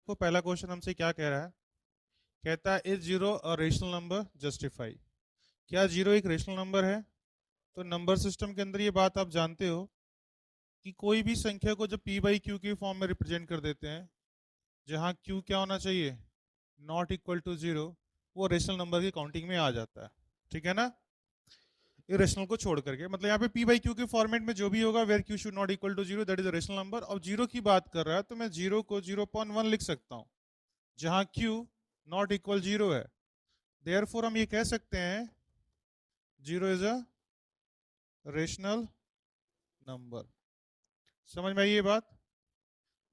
तो पहला क्वेश्चन हमसे क्या कह रहा है? कहता है is zero a rational number, justify. क्या जीरो एक रेशनल नंबर है? तो नंबर सिस्टम के अंदर ये बात आप जानते हो कि कोई भी संख्या को जब पी बाई क्यू के फॉर्म में रिप्रेजेंट कर देते हैं, जहां क्यू क्या होना चाहिए, नॉट इक्वल टू जीरो, वो रेशनल नंबर की काउंटिंग में आ जाता है। ठीक है ना? इरेशनल को छोड़ करके, मतलब यहाँ पे पी बाई क्यू के फॉर्मेट में जो भी होगा, where Q should not equal to zero, that is a rational number. और जीरो की बात कर रहा है तो मैं जीरो को 0.1 लिख सकता हूँ, जहां क्यू नॉट इक्वल जीरो है। देयरफॉर हम ये कह सकते हैं zero is a rational number. समझ में आई ये बात?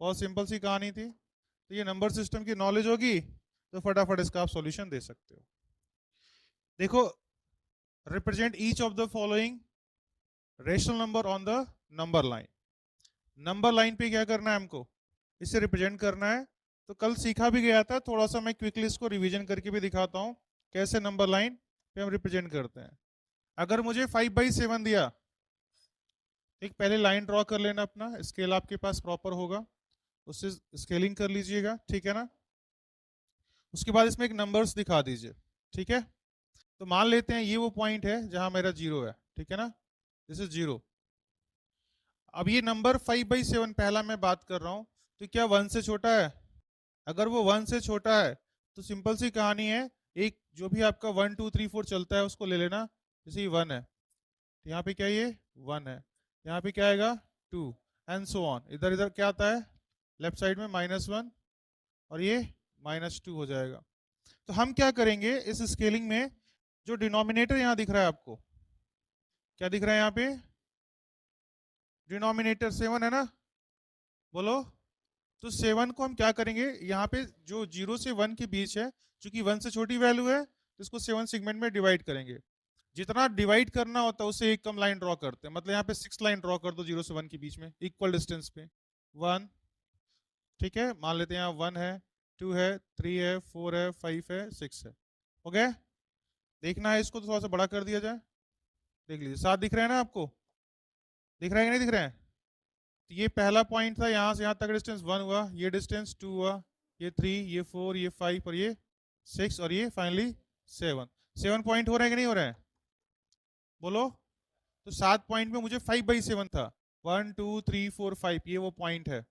बहुत सिंपल सी कहानी थी। तो ये नंबर सिस्टम की नॉलेज होगी तो फटाफट इसका आप सॉल्यूशन दे सकते हो। देखो, represent each of the following rational number on the number line. Number line पे क्या करना है हमको? इसे रिप्रेजेंट करना है। तो कल सीखा भी गया था, थोड़ा सा मैं क्विकली इसको रिवीजन करके भी दिखाता हूं कैसे नंबर लाइन पे हम रिप्रेजेंट करते हैं। अगर मुझे 5/7 दिया, एक पहले लाइन ड्रॉ कर लेना, अपना स्केल आपके पास प्रॉपर होगा, उससे स्केलिंग कर लीजिएगा। ठीक है ना? उसके बाद इसमें एक नंबर्स दिखा दीजिए। ठीक है? तो मान लेते हैं ये वो पॉइंट है जहां मेरा जीरो है। ठीक है ना? This is zero. अब ये नंबर 5/7 पहला मैं बात कर रहा हूं, तो क्या 1 से छोटा है? अगर वो 1 से छोटा है तो सिंपल सी कहानी है, एक जो भी आपका 1 2 3 4 चलता है उसको ले लेना। जैसे ये 1 है तो यहाँ पे क्या, ये 1 है, यहाँ पे क्या आएगा 2, एंड सो ऑन। इधर इधर क्या आता है, लेफ्ट साइड में -1 और ये -2 हो जाएगा। तो हम क्या करेंगे इस स्केलिंग में, जो डिनोमिनेटर यहाँ दिख रहा है आपको, क्या दिख रहा है यहाँ पे? डिनोमिनेटर 7 है ना? बोलो। तो 7 को हम क्या करेंगे, यहाँ पे जो 0 से 1 के बीच है, चूंकि 1 से छोटी वैल्यू है तो इसको 7 सेगमेंट में डिवाइड करेंगे। जितना डिवाइड करना होता है उससे एक कम लाइन ड्रॉ करते हैं, मतलब यहाँ पे 6 लाइन ड्रॉ कर दो 0 से 1 के बीच में, इक्वल डिस्टेंस पे। 1, ठीक है, मान लेते हैं यहाँ 1 है, 2 है, 3 है, 4 है, 5 है, 6 है। हो गया? देखना है इसको तो थोड़ा सा बड़ा कर दिया जाए। देख लीजिए, 7 दिख रहे हैं ना आपको? दिख रहा है कि नहीं दिख रहे हैं? तो ये पहला पॉइंट था, यहाँ से यहाँ तक डिस्टेंस 1 हुआ, ये डिस्टेंस 2 हुआ, ये 3, ये 4, ये 5 और ये 6 और ये फाइनली 7। 7 पॉइंट हो रहे हैं कि नहीं हो रहे हैं? बोलो। तो 7 पॉइंट में मुझे 5/7 था, 1 2 3 4 5, ये वो पॉइंट है।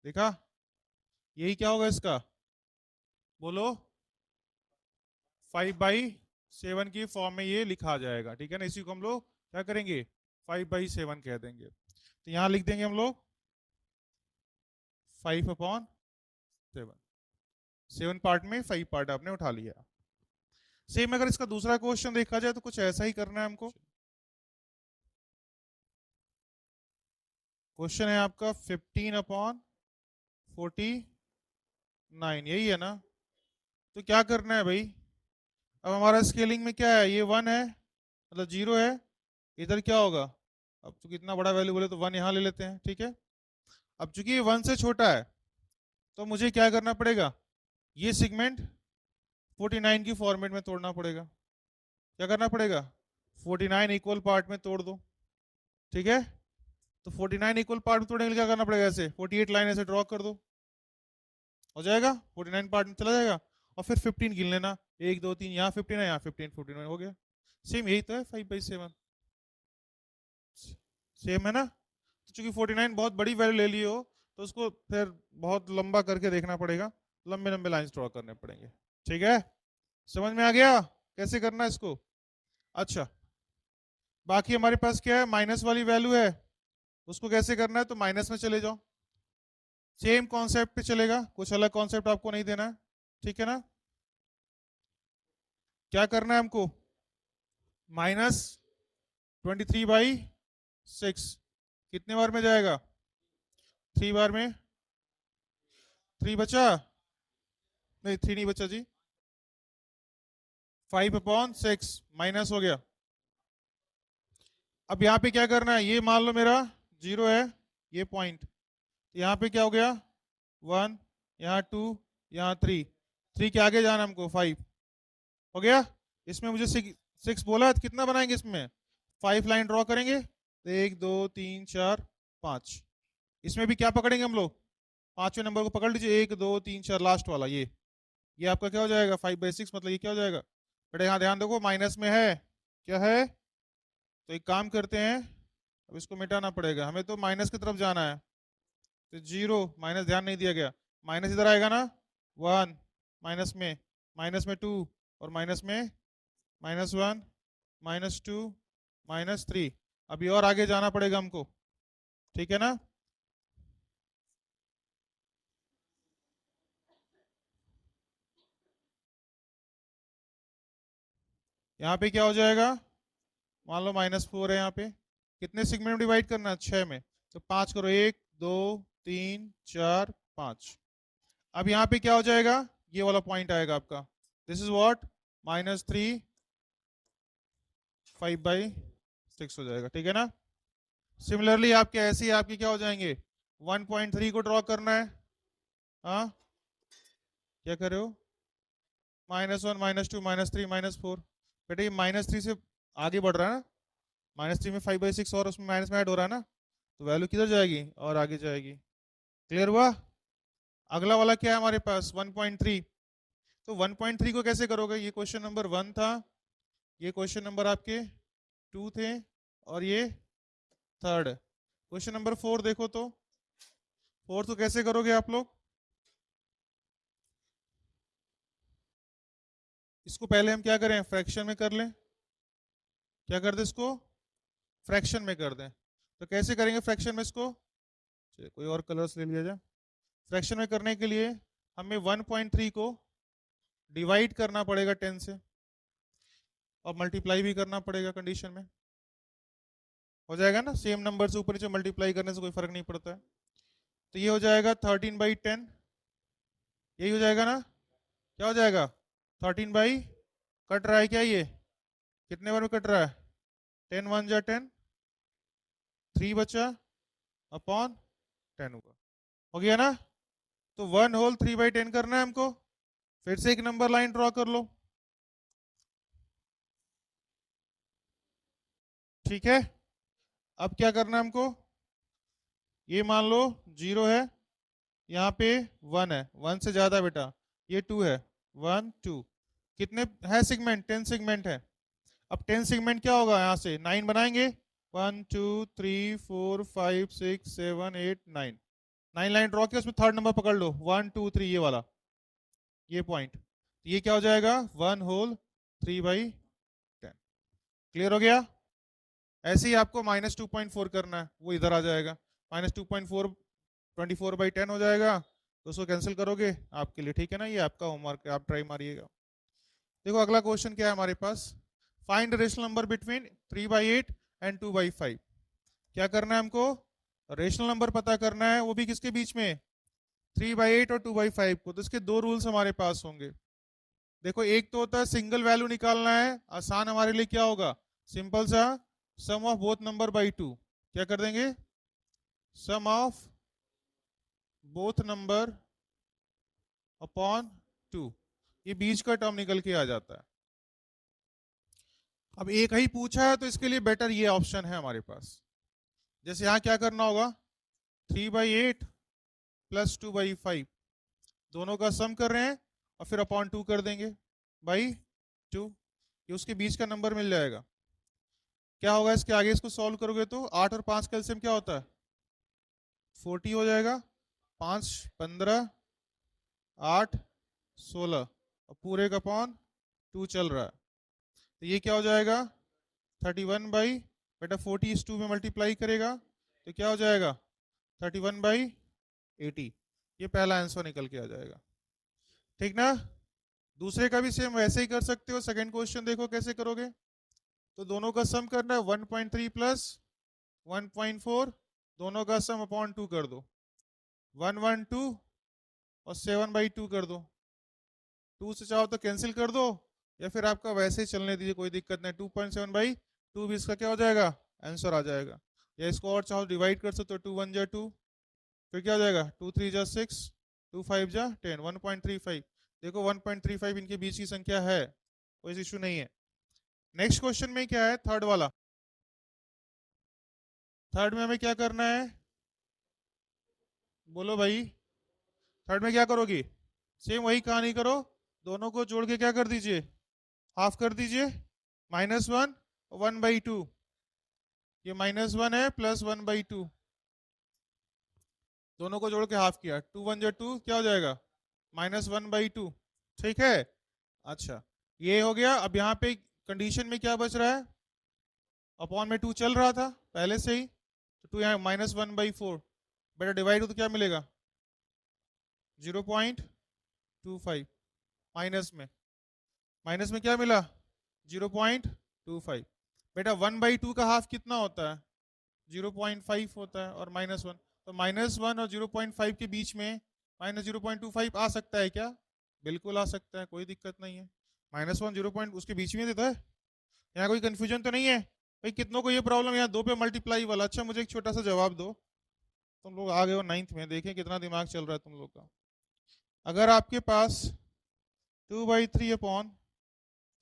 देखा? यही क्या होगा इसका? बोलो। 5/7 की फॉर्म में ये लिखा जाएगा। ठीक है ना? इसी को हम लोग क्या करेंगे, 5/7 कह देंगे। तो यहां लिख देंगे हम लोग 5/7। 7 पार्ट में 5 पार्ट आपने उठा लिया। सेम अगर इसका दूसरा क्वेश्चन देखा जाए तो कुछ ऐसा ही करना है हमको। क्वेश्चन है आपका 15/49, यही है ना? तो क्या करना है भाई, अब हमारा स्केलिंग में क्या है, ये 1 है, मतलब 0 है। इधर क्या होगा, अब चूंकि इतना बड़ा वैल्यू बोले तो 1 यहाँ ले लेते हैं। ठीक है? अब चूंकि ये 1 से छोटा है तो मुझे क्या करना पड़ेगा, ये सेगमेंट 49 की फॉर्मेट में तोड़ना पड़ेगा। क्या करना पड़ेगा, 49 इक्वल पार्ट में तोड़ दो। ठीक है? तो 49 इक्वल पार्ट में तोड़ने के लिए क्या करना पड़ेगा, ऐसे 48 लाइन ऐसे ड्रॉ कर दो, हो जाएगा, 49 पार्ट में चला जाएगा। और फिर 15 गिन लेना, 1 2 3, यहाँ 15 है, यहाँ 15, 49 हो गया। सेम यही तो है 5/7। सेम है ना? तो चूंकि 49 बहुत बड़ी वैल्यू ले ली हो तो उसको फिर बहुत लंबा करके देखना पड़ेगा, लंबे लंबे लाइंस ड्रॉ करने पड़ेंगे। ठीक है? समझ में आ गया कैसे करना है इसको? अच्छा, बाकी हमारे पास क्या है, माइनस वाली वैल्यू है, उसको कैसे करना है, तो माइनस में चले जाओ। सेम कॉन्सेप्ट पे चलेगा, कुछ अलग कॉन्सेप्ट आपको नहीं देना है। ठीक है ना? क्या करना है हमको, -23/6 कितने बार में जाएगा, 3 बार में। 3 बचा, नहीं 3 नहीं बचा जी, 5/6 माइनस हो गया। अब यहाँ पे क्या करना है, ये मान लो मेरा 0 है, ये पॉइंट, यहाँ पे क्या हो गया 1, यहाँ 2, यहाँ 3, 3 के आगे जाना हमको 5 हो गया। इसमें मुझे 6 बोला है, तो कितना बनाएंगे इसमें, 5 लाइन ड्रॉ करेंगे, तो 1 2 3 4 5। इसमें भी क्या पकड़ेंगे हम लोग, पांचवें नंबर को पकड़ लीजिए, 1 2 3 4 लास्ट वाला ये आपका क्या हो जाएगा 5/6, मतलब ये क्या हो जाएगा बेटा, यहाँ ध्यान देखो माइनस में है, क्या है, तो एक काम करते हैं, अब इसको मिटाना पड़ेगा, हमें तो माइनस की तरफ जाना है, तो 0 माइनस ध्यान नहीं दिया गया, माइनस इधर आएगा ना 1, माइनस में 2, और माइनस में -1 -2 -3, अभी और आगे जाना पड़ेगा हमको, ठीक है ना। यहाँ पे क्या हो जाएगा, मान लो -4 है, यहाँ पे कितने सेगमेंट में डिवाइड करना है, 6 में, तो 5 करो, 1 2 3 4 5। अब यहाँ पे क्या हो जाएगा, ये वाला पॉइंट आएगा आपका, दिस इज व्हाट -3 5/6 हो जाएगा, ठीक है ना। सिमिलरली आपके ऐसे ही आपके क्या हो जाएंगे, 1.3 को ड्रॉ करना है, हाँ क्या कर रहे हो, -1 -2 -3 -4, बेटा ये -3 से आगे बढ़ रहा है ना, -3 में 5/6 और उसमें माइनस में ऐड हो रहा है ना, तो वैल्यू किधर जाएगी और आगे जाएगी, क्लियर हुआ। अगला वाला क्या है हमारे पास 1.3, तो 1.3 को कैसे करोगे, ये क्वेश्चन नंबर 1 था, ये क्वेश्चन नंबर आपके 2 थे, और ये थर्ड। क्वेश्चन नंबर 4 देखो तो, 4 तो कैसे करोगे आप लोग, इसको पहले हम क्या करें, फ्रैक्शन में कर लें, क्या कर दें इसको, फ्रैक्शन में कर दें, तो कैसे करेंगे फ्रैक्शन में इसको, चलिए कोई और कलर्स ले लिया जाए। फ्रैक्शन में करने के लिए हमें 1.3 को डिवाइड करना पड़ेगा 10 से, और मल्टीप्लाई भी करना पड़ेगा, कंडीशन में हो जाएगा ना, सेम नंबर से ऊपर नीचे मल्टीप्लाई करने से कोई फर्क नहीं पड़ता है, तो ये हो जाएगा 13/10, यही हो जाएगा ना, क्या हो जाएगा 13 कट रहा है क्या, ये कितने बार में कट रहा है, 10 1 जा 10, 3 बचा अपॉन 10 होगा, हो गया ना। तो 1/3/10 करना है हमको, फिर से एक नंबर लाइन ड्रॉ कर लो, ठीक है। अब क्या करना है हमको, ये मान लो 0 है, यहाँ पे 1 है, 1 से ज्यादा बेटा, ये 2 है, 1 2, कितने है सेगमेंट, 10 सेगमेंट है। अब 10 सेगमेंट क्या होगा, यहाँ से 9 बनाएंगे, 1 2 3 4 5 6 7 8 9, 9 लाइन ड्रॉ किया, उसमें थर्ड नंबर पकड़ लो, 1 2 3 ये वाला, ये पॉइंट, तो ये क्या हो जाएगा 1/3/10, क्लियर हो गया। ऐसे ही आपको -2.4 करना है, वो इधर आ जाएगा, -2.4 24/10 हो जाएगा, तो उसको कैंसिल करोगे आपके लिए, ठीक है ना, ये आपका होमवर्क है, आप ट्राई मारिएगा। देखो अगला क्वेश्चन क्या है हमारे पास, find rational number between 3/8 and 2/5, क्या करना है हमको, रेशनल नंबर पता करना है, वो भी किसके बीच में, 3/8 और 2/5 को, तो इसके दो रूल्स हमारे पास होंगे। देखो एक तो होता है सिंगल वैल्यू निकालना है, आसान हमारे लिए क्या होगा, सिंपल सा सम ऑफ बोथ नंबर बाई 2, क्या कर देंगे, सम ऑफ बोथ नंबर अपॉन 2, ये बीच का टर्म निकल के आ जाता है। अब एक ही पूछा है तो इसके लिए बेटर ये ऑप्शन है हमारे पास, जैसे यहाँ क्या करना होगा, 3/8 प्लस 2/5, दोनों का सम कर रहे हैं, और फिर अपॉन 2 कर देंगे बाई 2, ये उसके बीच का नंबर मिल जाएगा। क्या होगा इसके आगे, इसको सॉल्व करोगे तो 8 और 5 का एलसीएम क्या होता है, 40 हो जाएगा, 5 15 8 16, और पूरे का अपॉन 2 चल रहा है, तो ये क्या हो जाएगा 31 बाई, बेटा 40 इस 2 में मल्टीप्लाई करेगा तो क्या हो जाएगा 31/80, ये पहला आंसर निकल के आ जाएगा, ठीक ना। दूसरे का भी सेम वैसे ही कर सकते हो, सेकंड क्वेश्चन देखो कैसे करोगे, तो दोनों का सम करना है, 1.3 प्लस 1.4, दोनों का सम अपॉन 2 कर दो, 112 और 7/2 कर दो, 2 से चाहो तो कैंसिल कर दो, या फिर आपका वैसे ही चलने दीजिए, कोई दिक्कत नहीं, 2.7/2 भी इसका क्या हो जाएगा, आंसर आ जाएगा। या इसको और चाहो डिवाइड कर सकते हो, 2 1 जा 2, फिर क्या हो जाएगा 2 3 जा 6, 2 5 जा 10, 1.35, देखो 1.35 इनके बीच की संख्या है, कोई इशू नहीं है। नेक्स्ट क्वेश्चन में क्या है, थर्ड वाला, थर्ड में हमें क्या करना है, बोलो भाई, थर्ड में क्या करोगी? सेम वही कहानी करो, दोनों को जोड़ के क्या कर दीजिए, हाफ कर दीजिए, -1 1/2, ये -1 है प्लस 1/2, दोनों को जोड़ के हाफ किया, 2 1 जो 2 क्या हो जाएगा, -1/2, ठीक है। अच्छा ये हो गया। अब यहाँ पे कंडीशन में क्या बच रहा है, अपॉन में 2 चल रहा था पहले से ही, तो 2 यहाँ -1/4, बेटा डिवाइड हो तो क्या मिलेगा, 0.25, माइनस में क्या मिला, 0.25, बेटा 1/2 का हाफ कितना होता है, 0.5 होता है, और -1, तो -1 और 0.5 के बीच में -0.25 आ सकता है क्या, बिल्कुल आ सकता है, कोई दिक्कत नहीं है। -1 0 उसके बीच में देता है, यहाँ कोई कंफ्यूजन तो नहीं है भाई, कितनों को ये प्रॉब्लम, यहाँ 2 पे मल्टीप्लाई वाला। अच्छा मुझे एक छोटा सा जवाब दो, तुम लोग आ गए हो 9th में, देखें कितना दिमाग चल रहा है तुम लोग का। अगर आपके पास 2/3 अपॉन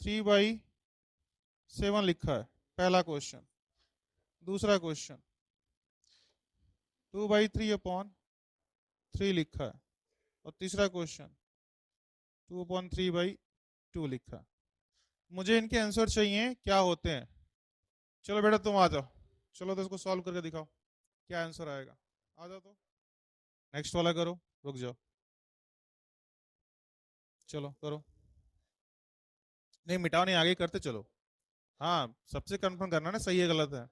3/7 लिखा है, पहला क्वेश्चन। दूसरा क्वेश्चन 2/3 अपॉन 3 लिखा है, और तीसरा क्वेश्चन 2/3/2 लिखा है। मुझे इनके आंसर चाहिए क्या होते हैं। चलो बेटा तुम आ जाओ, चलो तो इसको सॉल्व करके दिखाओ क्या आंसर आएगा, आ जाओ तो नेक्स्ट वाला करो, रुक जाओ, चलो करो, नहीं मिटाओ नहीं, आगे करते चलो। हाँ सबसे कंफर्म करना ना सही है गलत है,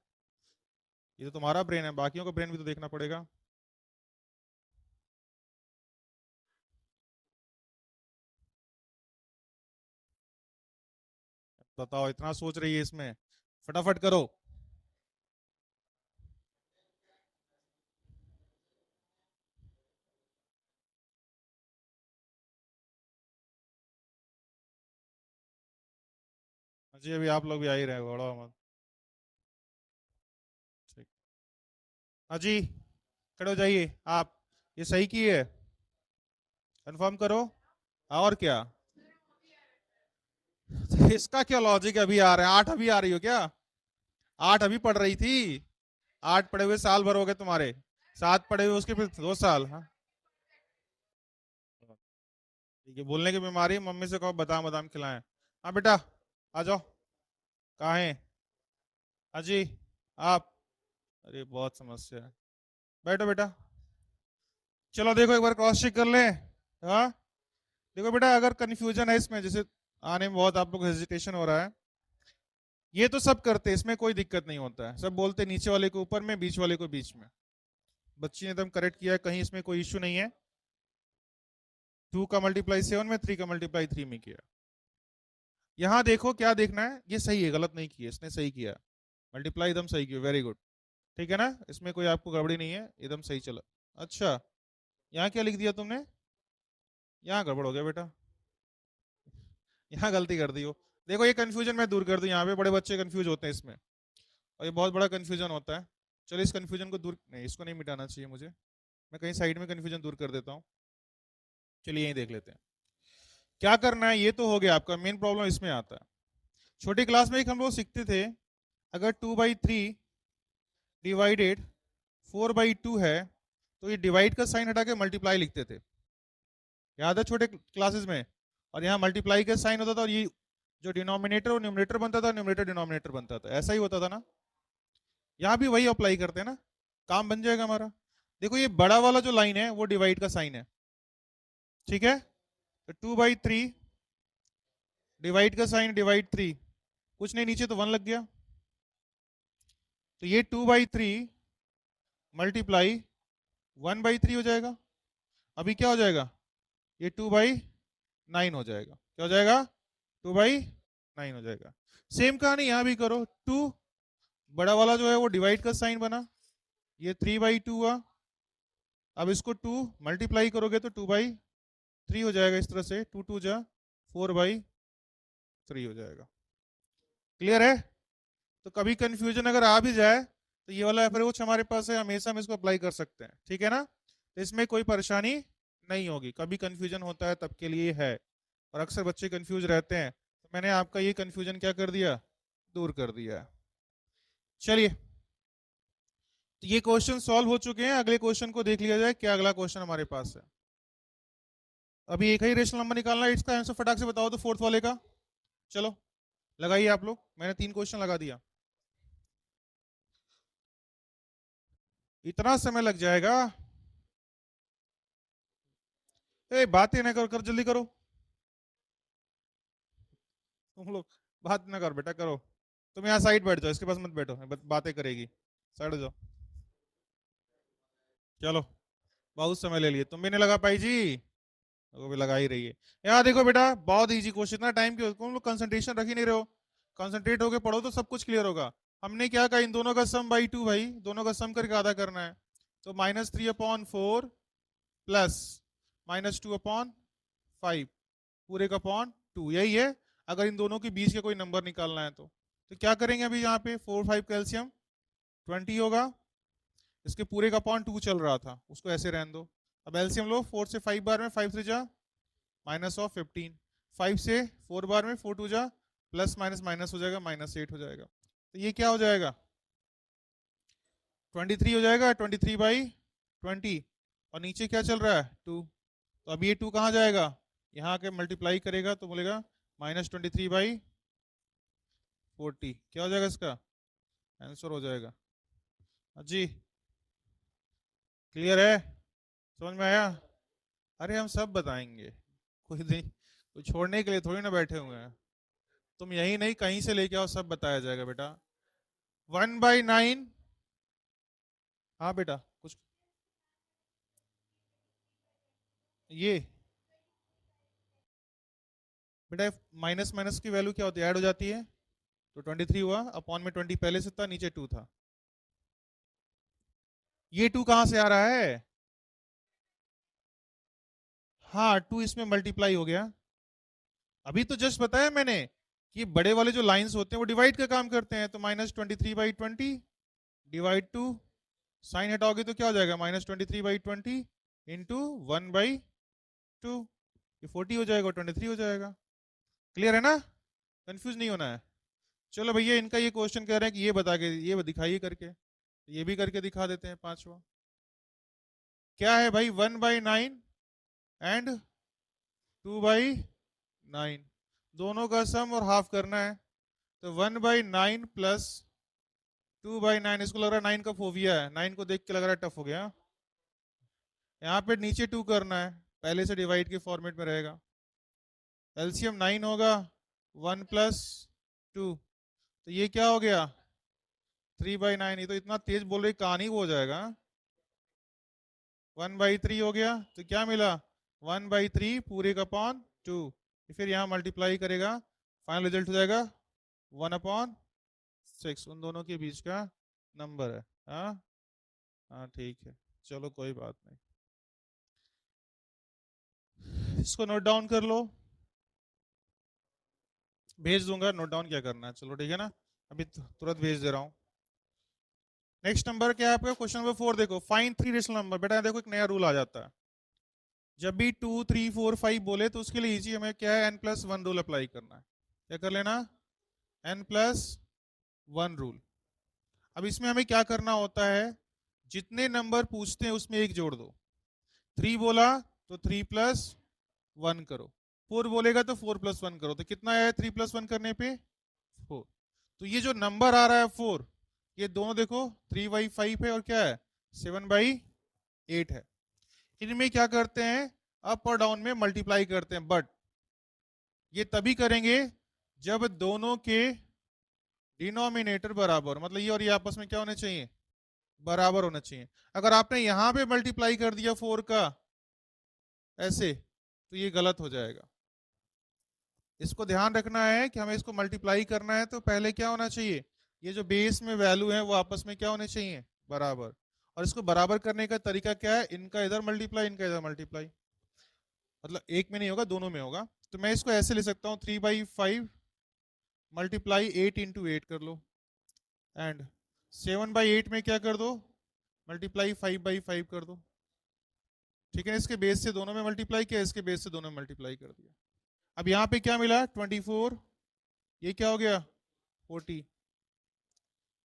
ये तो तुम्हारा ब्रेन है, बाकियों का ब्रेन भी तो देखना पड़ेगा। बताओ इतना सोच रही है इसमें, फटाफट करो। जी अभी आप लोग भी आ ही रहे, बड़ा मत, ठीक। हाँ जी, खड़े हो जाइए आप, ये सही की है, कंफर्म करो। और क्या इसका क्या लॉजिक, अभी आ रहा है 8, अभी आ रही हो क्या, 8 अभी पढ़ रही थी, 8 पढ़े हुए साल भर हो गए तुम्हारे, 7 पढ़े हुए उसके फिर 2 साल। हाँ ठीक है, बोलने की बीमारी, मम्मी से कहो बादाम बादाम खिलाएं। हाँ बेटा आ जाओ, कहाँ है, अजी आप, अरे बहुत समस्या है, बैठो बेटा। चलो देखो एक बार क्रॉस चेक कर लें। हाँ देखो बेटा, अगर कंफ्यूजन है इसमें, जैसे आने में बहुत आप लोग हेजिटेशन हो रहा है, ये तो सब करते हैं, इसमें कोई दिक्कत नहीं होता है, सब बोलते हैं नीचे वाले को ऊपर में, बीच वाले को बीच में। बच्ची ने एकदम करेक्ट किया है, कहीं इसमें कोई इश्यू नहीं है। 2 का मल्टीप्लाई 7 में, 3 का मल्टीप्लाई 3 में किया। यहाँ देखो क्या देखना है, ये सही है, गलत नहीं किया इसने, सही किया, मल्टीप्लाई एकदम सही किया, वेरी गुड, ठीक है ना, इसमें कोई आपको गड़बड़ी नहीं है, एकदम सही चला। अच्छा यहाँ क्या लिख दिया तुमने, यहाँ गड़बड़ हो गया बेटा, यहाँ गलती कर दी हो। देखो ये कंफ्यूजन मैं दूर कर दूं, यहाँ पे बड़े बच्चे कंफ्यूज होते हैं इसमें, और ये बहुत बड़ा कंफ्यूजन होता है। चलो इस कंफ्यूजन को दूर, नहीं इसको नहीं मिटाना चाहिए मुझे, मैं कहीं साइड में कंफ्यूजन दूर कर देता हूँ। चलिए यही देख लेते हैं क्या करना है। ये तो हो गया आपका, मेन प्रॉब्लम इसमें आता है। छोटी क्लास में एक हम लोग सीखते थे, अगर 2/3 डिवाइडेड 4/2 है, तो ये डिवाइड का साइन हटा के मल्टीप्लाई लिखते थे, याद है छोटे क्लासेस में, और यहाँ मल्टीप्लाई का साइन होता था, और ये जो डिनोमिनेटर और न्यूमरेटर बनता था, न्यूमरेटर डिनोमिनेटर बनता था, ऐसा ही होता था ना। यहाँ भी वही अप्लाई करते हैं ना, काम बन जाएगा हमारा। देखो ये बड़ा वाला जो लाइन है वो डिवाइड का साइन है, ठीक है, तो 2/3 डिवाइड का साइन, डिवाइड 3, कुछ नहीं नीचे तो 1 लग गया, तो ये 2/3 मल्टीप्लाई 1/3 हो जाएगा। अभी क्या हो जाएगा, ये 2/9 हो जाएगा, क्या हो जाएगा, 2/9 हो जाएगा। सेम कहानी यहाँ भी करो, 2 बड़ा वाला जो है वो डिवाइड का साइन बना, ये 3/2 हुआ। अब इसको 2 मल्टीप्लाई करोगे तो 2/3 हो जाएगा, इस तरह से 2 2 जा 4/3 हो जाएगा। क्लियर है, तो कभी कंफ्यूजन अगर आ भी जाए तो ये वाला अप्रोच हमारे पास है, हमेशा हम इसको अप्लाई कर सकते हैं, ठीक है ना, तो इसमें कोई परेशानी नहीं होगी। कभी कंफ्यूजन होता है तब के लिए है, और अक्सर बच्चे कंफ्यूज रहते हैं, तो मैंने आपका ये कंफ्यूजन क्या कर दिया, दूर कर दिया। चलिए तो ये क्वेश्चन सॉल्व हो चुके हैं, अगले क्वेश्चन को देख लिया जाए, क्या अगला क्वेश्चन हमारे पास है। अभी एक ही रेशनल नंबर निकालना है, इसका आंसर फटाक से बताओ तो फोर्थ वाले का। चलो लगाइए आप लोग, मैंने 3 क्वेश्चन लगा दिया। इतना समय लग जाएगा? ए बातें ना करो, कर जल्दी करो। तुम लोग बात ना करो बेटा, करो। तुम यहाँ साइड बैठ जाओ, इसके पास मत बैठो, बातें करेगी। साइड जाओ। चलो बहुत समय ले लिए, तुम भी नहीं लगा पाई जी। वो भी लगा ही रही है। यहाँ देखो बेटा, बहुत इजी क्वेश्चन, इतना टाइम क्यों, तुम लोग कंसंट्रेशन रख ही नहीं रहे हो। कंसंट्रेट होके पढ़ो तो सब कुछ क्लियर होगा। हमने क्या कहा, इन दोनों का सम बाई 2 भाई, दोनों का सम करके आधा करना है। तो -3/4 प्लस -2/5 पूरे का अपॉन 2, यही है। अगर इन दोनों के बीच का कोई नंबर निकालना है तो क्या करेंगे, अभी यहाँ पे 4 5 कैल्शियम 20 होगा। इसके पूरे का अपॉन 2 चल रहा था, उसको ऐसे रहने दो। अब एलसीएम लो, 4 से 5 बार में 5 3 जा -15, 5 से 4 बार में 4 2 जा प्लस माइनस माइनस हो जाएगा, -8 हो जाएगा। तो ये क्या हो जाएगा, 23 हो जाएगा, 23/20। और नीचे क्या चल रहा है, 2। तो अब ये 2 कहाँ जाएगा, यहाँ के मल्टीप्लाई करेगा तो बोलेगा -23/40। क्या हो जाएगा इसका आंसर, हो जाएगा। जी क्लियर है, समझ में आया? अरे हम सब बताएंगे, कोई नहीं, कोई छोड़ने के लिए थोड़ी ना बैठे हुए हैं। तुम यही नहीं, कहीं से लेके आओ, सब बताया जाएगा बेटा। 1/9। हाँ बेटा कुछ, ये बेटा माइनस माइनस की वैल्यू क्या होती है, ऐड हो जाती है। तो 23 हुआ, अपॉन में 20 पहले से था, नीचे 2 था। ये 2 कहां से आ रहा है, हाँ 2 इसमें मल्टीप्लाई हो गया। अभी तो जस्ट बताया मैंने कि बड़े वाले जो लाइंस होते हैं वो डिवाइड का काम करते हैं। तो -23/20 डिवाइड 2, साइन हटाओगे तो क्या हो जाएगा, -23/20 इंटू 1/2, ये 40 हो जाएगा, 23 हो जाएगा। क्लियर है ना, कंफ्यूज नहीं होना है। चलो भैया, इनका ये क्वेश्चन कह रहे हैं कि ये बता के, ये दिखाइए करके, ये भी करके दिखा देते हैं। पांचवा क्या है भाई, 1/9 एंड 2/9, दोनों का सम और हाफ करना है। तो 1/9 प्लस 2/9, इसको लग रहा है 9 का फोबिया है, 9 को देख के लग रहा है टफ हो गया। यहाँ पे नीचे 2 करना है, पहले से डिवाइड के फॉर्मेट में रहेगा। एलसीएम 9 होगा, 1 प्लस 2, तो ये क्या हो गया 3/9। ये तो इतना तेज बोल रही कहानी, वो हो जाएगा 1/3 हो गया। तो क्या मिला, 1/3 पूरे का अपॉन 2। फिर यहाँ मल्टीप्लाई करेगा, फाइनल रिजल्ट हो जाएगा 1/6, उन दोनों के बीच का नंबर है। हाँ हाँ ठीक है, चलो कोई बात नहीं, इसको नोट डाउन कर लो, भेज दूंगा, नोट डाउन क्या करना है, चलो ठीक है ना, अभी तुरंत भेज दे रहा हूँ। नेक्स्ट नंबर क्या है आपका, क्वेश्चन नंबर 4 देखो, फाइंड 3 रेशनल नंबर। बेटा देखो एक नया रूल आ जाता है, जब भी 2 3 4 5 बोले तो उसके लिए इजी, हमें क्या है n+1 रूल अप्लाई करना है। क्या कर लेना, n+1 रूल। अब इसमें हमें क्या करना होता है, जितने नंबर पूछते हैं उसमें एक जोड़ दो। 3 बोला तो 3+1 करो, 4 बोलेगा तो 4+1 करो। तो कितना आया 3+1 करने पे 4। तो ये जो नंबर आ रहा है 4, ये दोनों देखो 3/5 है और क्या है 7/8 है। इनमें क्या करते हैं, अप और डाउन में मल्टीप्लाई करते हैं, बट ये तभी करेंगे जब दोनों के डिनोमिनेटर बराबर, मतलब ये और ये आपस में क्या होने चाहिए, बराबर होना चाहिए। अगर आपने यहां पे मल्टीप्लाई कर दिया 4 का ऐसे, तो ये गलत हो जाएगा। इसको ध्यान रखना है कि हमें इसको मल्टीप्लाई करना है तो पहले क्या होना चाहिए, ये जो बेस में वैल्यू है वो आपस में क्या होने चाहिए, बराबर। और इसको बराबर करने का तरीका क्या है, इनका इधर मल्टीप्लाई, इनका इधर मल्टीप्लाई, मतलब एक में नहीं होगा, दोनों में होगा। तो मैं इसको ऐसे ले सकता हूँ, 3/5 मल्टीप्लाई 8 × 8 कर लो, एंड 7/8 में क्या कर दो, मल्टीप्लाई 5/5 कर दो। ठीक है, इसके बेस से दोनों में मल्टीप्लाई किया, इसके बेस से दोनों में मल्टीप्लाई कर दिया। अब यहाँ पे क्या मिला 24, ये क्या हो गया 40,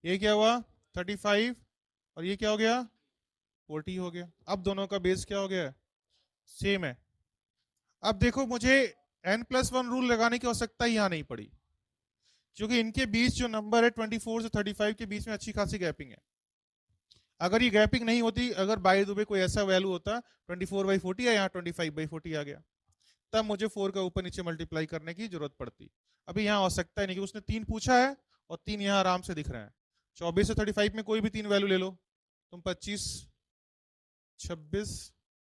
ये क्या हुआ 35, और ये क्या हो गया 40 हो गया। अब दोनों का बेस क्या हो गया, सेम है। अब देखो मुझे n+1 रूल लगाने की आवश्यकता ही यहाँ नहीं पड़ी, क्योंकि इनके बीच जो नंबर है 24 से 35 के बीच में अच्छी खासी गैपिंग है। अगर ये गैपिंग नहीं होती, अगर बाय द वे कोई ऐसा वैल्यू होता 24/40 या यहाँ 25/40 आ गया, तब मुझे 4 का ऊपर नीचे मल्टीप्लाई करने की जरूरत पड़ती। अभी यहाँ आवश्यकता ही नहीं, कि उसने 3 पूछा है और 3 यहाँ आराम से दिख रहे हैं। 24 से 35 में कोई भी 3 वैल्यू ले लो तुम, 25, 26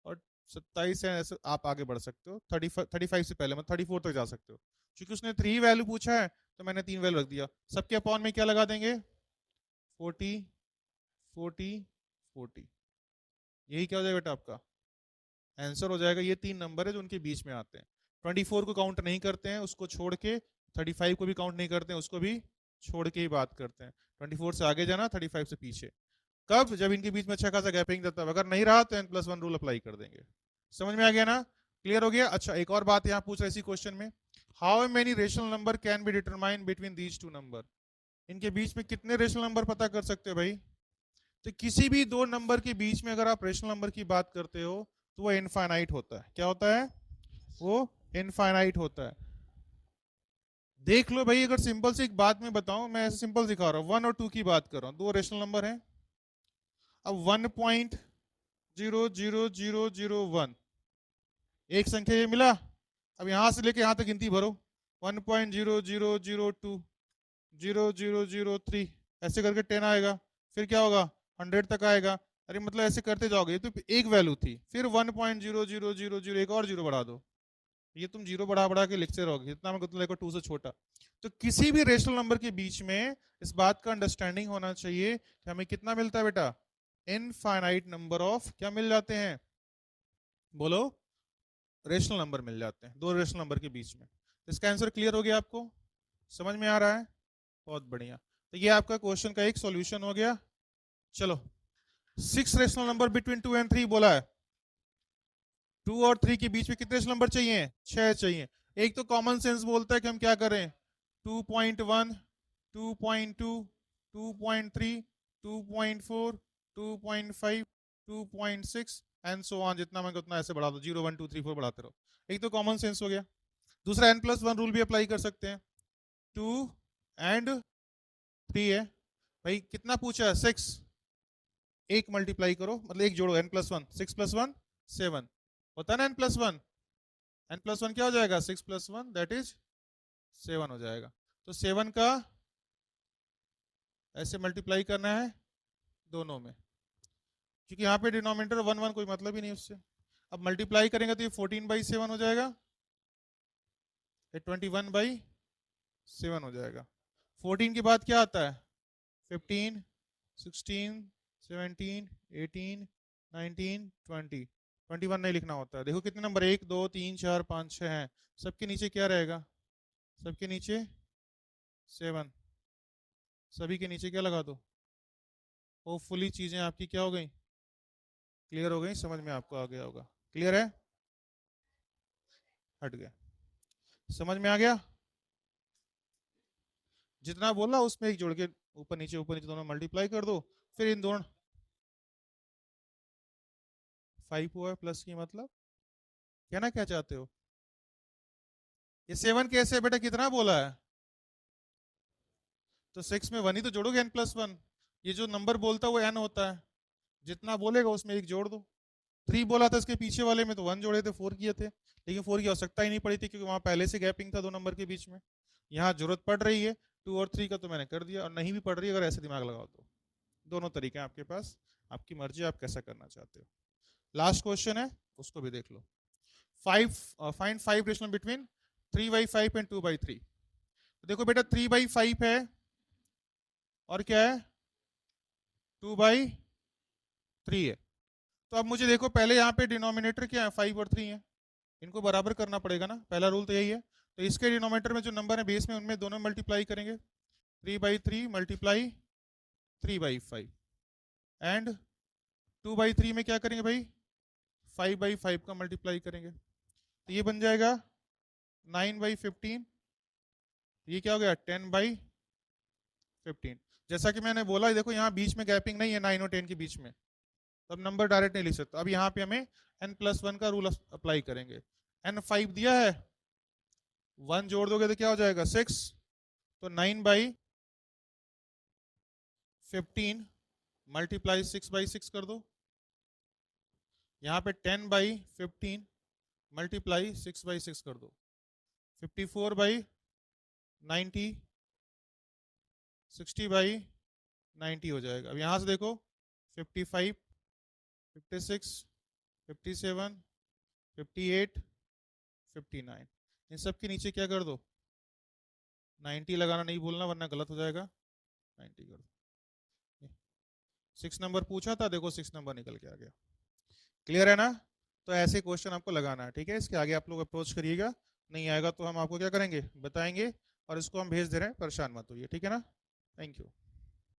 और 27 है, ऐसे आप आगे बढ़ सकते हो। 35 से पहले मतलब 34 तक जा सकते हो। क्योंकि उसने 3 वैल्यू पूछा है तो मैंने 3 वैल्यू रख दिया। सबके अपॉन में क्या लगा देंगे? 40 40 40। यही क्या हो जाएगा बेटा आपका आंसर हो जाएगा। ये 3 नंबर है जो उनके बीच में आते हैं। 24 को काउंट नहीं करते हैं, उसको छोड़ के 35 को भी काउंट नहीं करते हैं, उसको भी छोड़ के ही बात करते हैं। 24 से आगे जाना, 35 से पीछे। कब? जब इनके बीच में अच्छा खासा गैपिंग रहता है। अगर नहीं रहा तो n+1 रूल अप्लाई कर देंगे। समझ में आ गया ना? क्लियर हो गया? अच्छा, एक और बात यहाँ पूछ रहा है इसी क्वेश्चन में, how many rational number can be determine between these two number. इनके बीच में कितने रेशनल नंबर पता कर सकते हो भाई? तो किसी भी दो नंबर के बीच में अगर आप रेशनल नंबर की बात करते हो तो वो इनफाइनाइट होता है। क्या होता है? वो इनफाइनाइट होता है। देख लो भाई, अगर सिंपल से एक बात में बताऊं, मैं ऐसे सिंपल दिखा रहा हूं, 1 और 2 की बात कर रहा हूं, दो रेशनल नंबर हैं। अब 1.00001 एक संख्या ये मिला। अब यहां से लेके यहां तक गिनती भरो, 1.0002 0003 ऐसे करके 10 आएगा, फिर क्या होगा 100 तक आएगा। अरे मतलब ऐसे करते जाओगे। ये तो एक वैल्यू थी, फिर 1.0000 एक और जीरो बढ़ा दो, ये तुम जीरो बढ़ा बढ़ा के लिखते रहोगे, इतना मैं मतलब 2 से छोटा। तो किसी भी रेशनल नंबर के बीच में इस बात का अंडरस्टैंडिंग होना चाहिए कि हमें कितना मिलता है बेटा, इनफाइनाइट नंबर ऑफ क्या मिल जाते हैं, बोलो, रेशनल नंबर मिल जाते हैं दो रेशनल नंबर के बीच में। इसका आंसर क्लियर हो गया आपको? समझ में आ रहा है? बहुत बढ़िया। तो ये आपका क्वेश्चन का एक सॉल्यूशन हो गया। चलो, 6 रेशनल नंबर बिटवीन 2 and 3 बोला है। 2 और 3 के बीच में कितने रेशनल नंबर चाहिए? 6 चाहिए। एक तो कॉमन सेंस बोलता है कि हम क्या करें, 2.1 2.2 2.3 2.4 2.5 2.6 एंड सो ऑन, जितना मैं उतना ऐसे बढ़ा दो, 0 1 2 3 4 बढ़ाते रहो। एक तो कॉमन सेंस हो गया। दूसरा n+1 रूल भी अप्लाई कर सकते हैं। 2 एंड 3 है भाई, कितना पूछा है? 6। एक मल्टीप्लाई करो, मतलब एक जोड़ो, n+1, 6+1 7 होता है ना n+1। n+1 क्या हो जाएगा? 6+1 दैट इज 7 हो जाएगा। तो 7 का ऐसे मल्टीप्लाई करना है दोनों में, क्योंकि यहाँ पे डिनोमिनेटर 1 1 कोई मतलब ही नहीं उससे। अब मल्टीप्लाई करेंगे तो ये 14/7 हो जाएगा, ये 21/7 हो जाएगा। 14 के बाद क्या आता है? 15 16 17 18 19 20। 21 नहीं लिखना होता है। देखो कितने नंबर, 1 2 3 4 5 6 हैं। सबके नीचे क्या रहेगा? सबके नीचे 7। सभी के नीचे क्या लगा दो। होपफुली चीजें आपकी क्या हो गई, क्लियर हो गई, समझ में आपको आ गया होगा। क्लियर है? हट गया, समझ में आ गया? जितना बोला उसमें एक जोड़ के ऊपर नीचे दोनों मल्टीप्लाई कर दो, फिर इन दोनों 5 हुआ प्लस की मतलब क्या ना, क्या चाहते हो? ये 7 कैसे बेटा, कितना बोला है? तो 6 में 1 ही तो जोड़ोगे, n+1। ये जो नंबर बोलता है वो n होता है, जितना बोलेगा उसमें एक जोड़ दो। 3 बोला था इसके पीछे वाले में तो 1 जोड़े थे, 4 किए थे, लेकिन 4 की आवश्यकता ही नहीं पड़ी थी, क्योंकि वहां पहले से गैपिंग था दो नंबर के बीच में। यहाँ जरूरत पड़ रही है 2 और 3 का, तो मैंने कर दिया। और नहीं भी पड़ रही, अगर ऐसे दिमाग लगाओ तो दोनों तरीके हैं आपके पास, आपकी मर्जी, आप कैसा करना चाहते हो। लास्ट क्वेश्चन है, उसको भी देख लो। Find 5 rational between 3/5 and 2/3। देखो बेटा 3/5 है और क्या है, 2/3 है। तो अब मुझे देखो, पहले यहाँ पे डिनोमिनेटर क्या है, 5 और 3 है, इनको बराबर करना पड़ेगा ना, पहला रूल तो यही है। तो इसके डिनोमिनेटर में जो नंबर है बेस में, उनमें दोनों मल्टीप्लाई करेंगे। 3/3 मल्टीप्लाई 3/5 एंड 2/3 में क्या करेंगे भाई, 5/5 का मल्टीप्लाई करेंगे। तो ये बन जाएगा 9/15। ये क्या हो गया, 10/15। जैसा कि मैंने बोला, देखो यहाँ बीच में गैपिंग नहीं है 9 और 10 के बीच में, तो अब नंबर डायरेक्ट नहीं लिख सकते। अब यहाँ पे हमें n+1 का रूल अप्लाई करेंगे। n5 दिया है, 1 जोड़ दोगे तो क्या हो जाएगा 6, तो 9/15 मल्टीप्लाई 6/6 कर दो। यहाँ पे 10/15 मल्टीप्लाई 6/6 कर दो, 54/90, 60/90 हो जाएगा। अब यहाँ से देखो 55, 56, 57, 58, 59, इन सब के नीचे क्या कर दो 90 लगाना नहीं भूलना वरना गलत हो जाएगा, 90 कर दो। 6 नंबर पूछा था, देखो 6 नंबर निकल के आ गया। क्लियर है ना? तो ऐसे क्वेश्चन आपको लगाना है, ठीक है। इसके आगे आप लोग अप्रोच करिएगा, नहीं आएगा तो हम आपको क्या करेंगे बताएंगे, और इसको हम भेज दे रहे हैं, परेशान मत होइए, ठीक है ना। Thank you.